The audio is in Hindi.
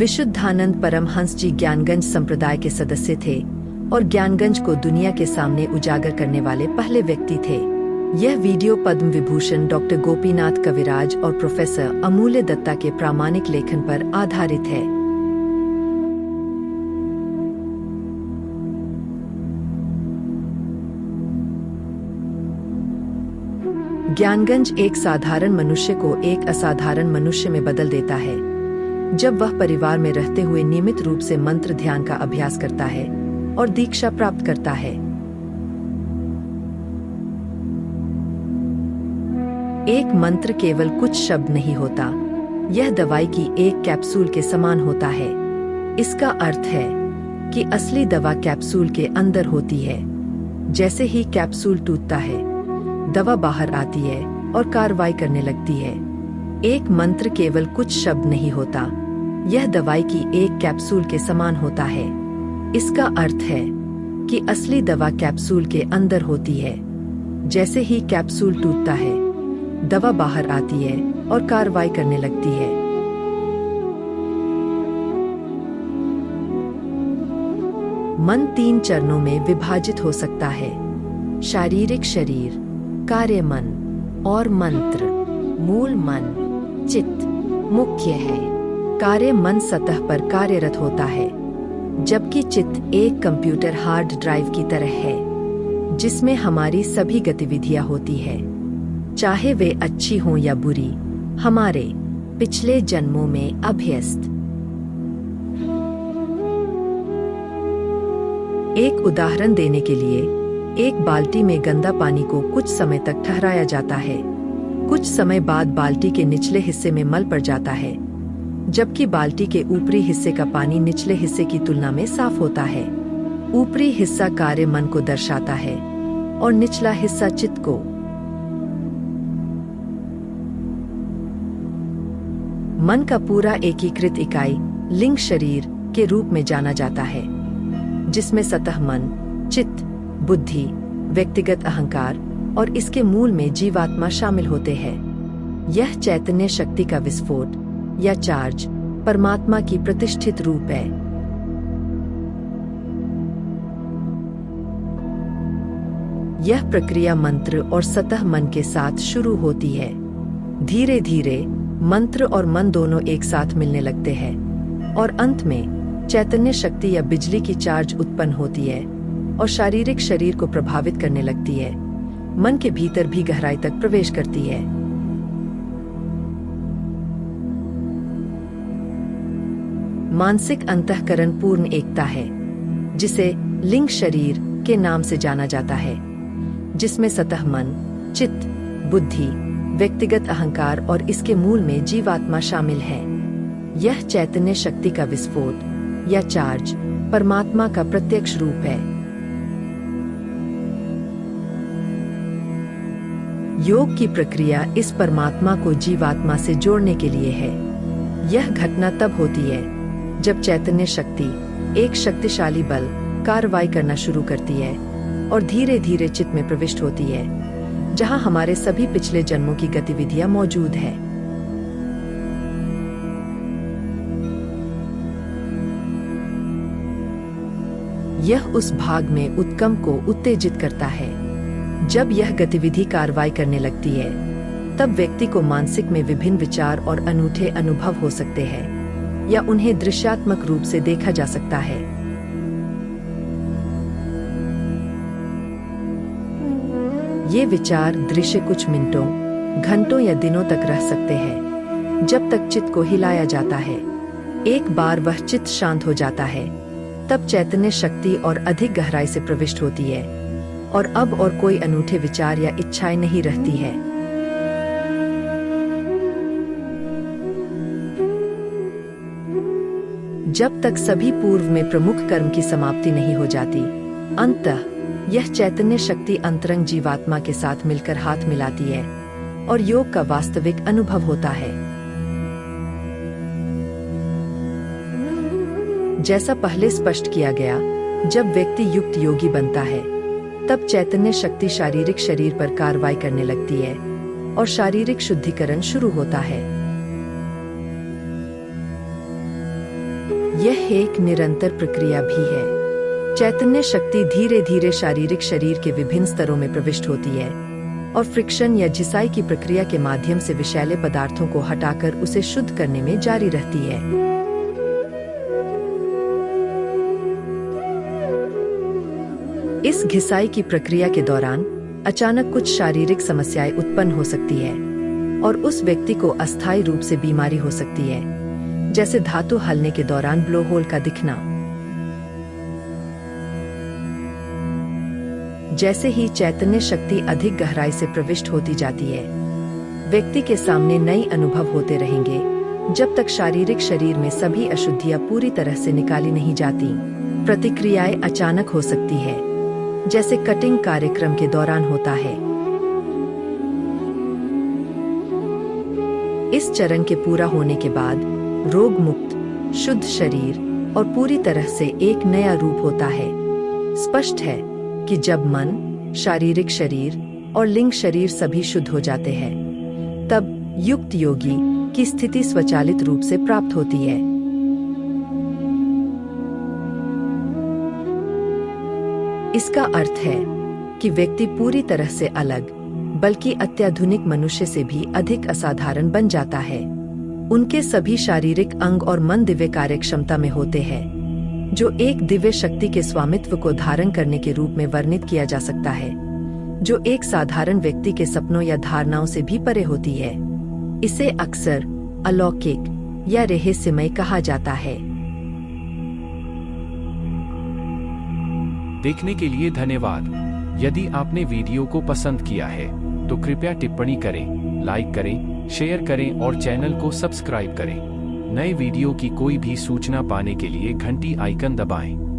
विशुद्धानंद परमहंस जी ज्ञानगंज संप्रदाय के सदस्य थे और ज्ञानगंज को दुनिया के सामने उजागर करने वाले पहले व्यक्ति थे। यह वीडियो पद्म विभूषण डॉक्टर गोपीनाथ कविराज और प्रोफेसर अमूल्य दत्ता के प्रामाणिक लेखन पर आधारित है। ज्ञानगंज एक साधारण मनुष्य को एक असाधारण मनुष्य में बदल देता है जब वह परिवार में रहते हुए नियमित रूप से मंत्र ध्यान का अभ्यास करता है और दीक्षा प्राप्त करता है। एक मंत्र केवल कुछ शब्द नहीं होता, यह दवाई की एक कैप्सूल के समान होता है। इसका अर्थ है कि असली दवा कैप्सूल के अंदर होती है। जैसे ही कैप्सूल टूटता है, दवा बाहर आती है और कार्रवाई करने लगती है। एक मंत्र केवल कुछ शब्द नहीं होता, यह दवाई की एक कैप्सूल के समान होता है। इसका अर्थ है कि असली दवा कैप्सूल के अंदर होती है। जैसे ही कैप्सूल टूटता है, दवा बाहर आती है और कार्रवाई करने लगती है। मन 3 चरणों में विभाजित हो सकता है: शारीरिक शरीर, कार्य मन और मंत्र। मूल मन चित्त मुख्य है। कार्य मन सतह पर कार्यरत होता है, जबकि चित्त एक कंप्यूटर हार्ड ड्राइव की तरह है जिसमें हमारी सभी गतिविधियां होती है, चाहे वे अच्छी हों या बुरी, हमारे पिछले जन्मों में अभ्यस्त। एक उदाहरण देने के लिए, एक बाल्टी में गंदा पानी को कुछ समय तक ठहराया जाता है। कुछ समय बाद बाल्टी के निचले हिस्से में मल पड़ जाता है, जबकि बाल्टी के ऊपरी हिस्से का पानी निचले हिस्से की तुलना में साफ होता है। ऊपरी हिस्सा कार्य मन को दर्शाता है और निचला हिस्सा चित्त को। मन का पूरा एकीकृत इकाई लिंग शरीर के रूप में जाना जाता है, जिसमें सतह मन, चित्त, बुद्धि, व्यक्तिगत अहंकार और इसके मूल में जीवात्मा शामिल होते हैं। यह चैतन्य शक्ति का विस्फोट या चार्ज परमात्मा की प्रतिष्ठित रूप है। यह प्रक्रिया मंत्र और सतह मन के साथ शुरू होती है। धीरे धीरे मंत्र और मन दोनों एक साथ मिलने लगते हैं और अंत में चैतन्य शक्ति या बिजली की चार्ज उत्पन्न होती है और शारीरिक शरीर को प्रभावित करने लगती है। मन के भीतर भी गहराई तक प्रवेश करती है। मानसिक अंतःकरण पूर्ण एकता है, जिसे लिंग शरीर के नाम से जाना जाता है, जिसमें सतह मन, चित्त, बुद्धि, व्यक्तिगत अहंकार और इसके मूल में जीवात्मा शामिल है। यह चैतन्य शक्ति का विस्फोट या चार्ज परमात्मा का प्रत्यक्ष रूप है। योग की प्रक्रिया इस परमात्मा को जीवात्मा से जोड़ने के लिए है। यह घटना तब होती है जब चैतन्य शक्ति, एक शक्तिशाली बल, कार्रवाई करना शुरू करती है और धीरे धीरे चित्त में प्रविष्ट होती है, जहां हमारे सभी पिछले जन्मों की गतिविधियां मौजूद है। यह उस भाग में उत्कम को उत्तेजित करता है। जब यह गतिविधि कार्रवाई करने लगती है, तब व्यक्ति को मानसिक में विभिन्न विचार और अनूठे अनुभव हो सकते हैं या उन्हें दृश्यात्मक रूप से देखा जा सकता है। ये विचार दृश्य कुछ मिनटों, घंटों या दिनों तक रह सकते हैं, जब तक चित्त को हिलाया जाता है। एक बार वह चित्त शांत हो जाता है, तब चैतन्य शक्ति और अधिक गहराई से प्रविष्ट होती है और अब और कोई अनूठे विचार या इच्छाएं नहीं रहती है। जब तक सभी पूर्व में प्रमुख कर्म की समाप्ति नहीं हो जाती, अंततः यह चैतन्य शक्ति अंतरंग जीवात्मा के साथ मिलकर हाथ मिलाती है और योग का वास्तविक अनुभव होता है। जैसा पहले स्पष्ट किया गया, जब व्यक्ति युक्त योगी बनता है, तब चैतन्य शक्ति शारीरिक शरीर पर कार्रवाई करने लगती है और शारीरिक शुद्धिकरण शुरू होता है। यह एक निरंतर प्रक्रिया भी है। चैतन्य शक्ति धीरे धीरे शारीरिक शरीर के विभिन्न स्तरों में प्रविष्ट होती है और फ्रिक्शन या झिसाई की प्रक्रिया के माध्यम से विषैले पदार्थों को हटाकर उसे शुद्ध करने में जारी रहती है। इस घिसाई की प्रक्रिया के दौरान अचानक कुछ शारीरिक समस्याएं उत्पन्न हो सकती है और उस व्यक्ति को अस्थायी रूप से बीमारी हो सकती है, जैसे धातु हलने के दौरान ब्लो होल का दिखना। जैसे ही चैतन्य शक्ति अधिक गहराई से प्रविष्ट होती जाती है, व्यक्ति के सामने नए अनुभव होते रहेंगे जब तक शारीरिक शरीर में सभी अशुद्धियां पूरी तरह से निकाली नहीं जाती। प्रतिक्रियाएं अचानक हो सकती है, जैसे कटिंग कार्यक्रम के दौरान होता है। इस चरण के पूरा होने के बाद रोग मुक्त, शुद्ध शरीर और पूरी तरह से एक नया रूप होता है। स्पष्ट है कि जब मन, शारीरिक शरीर और लिंग शरीर सभी शुद्ध हो जाते हैं, तब युक्त योगी की स्थिति स्वचालित रूप से प्राप्त होती है। इसका अर्थ है कि व्यक्ति पूरी तरह से अलग, बल्कि अत्याधुनिक मनुष्य से भी अधिक असाधारण बन जाता है। उनके सभी शारीरिक अंग और मन दिव्य कार्यक्षमता में होते हैं, जो एक दिव्य शक्ति के स्वामित्व को धारण करने के रूप में वर्णित किया जा सकता है, जो एक साधारण व्यक्ति के सपनों या धारणाओं से भी परे होती है। इसे अक्सर अलौकिक या रहस्यमय कहा जाता है। देखने के लिए धन्यवाद। यदि आपने वीडियो को पसंद किया है तो कृपया टिप्पणी करें, लाइक करें, शेयर करें और चैनल को सब्सक्राइब करें। नए वीडियो की कोई भी सूचना पाने के लिए घंटी आइकन दबाएं।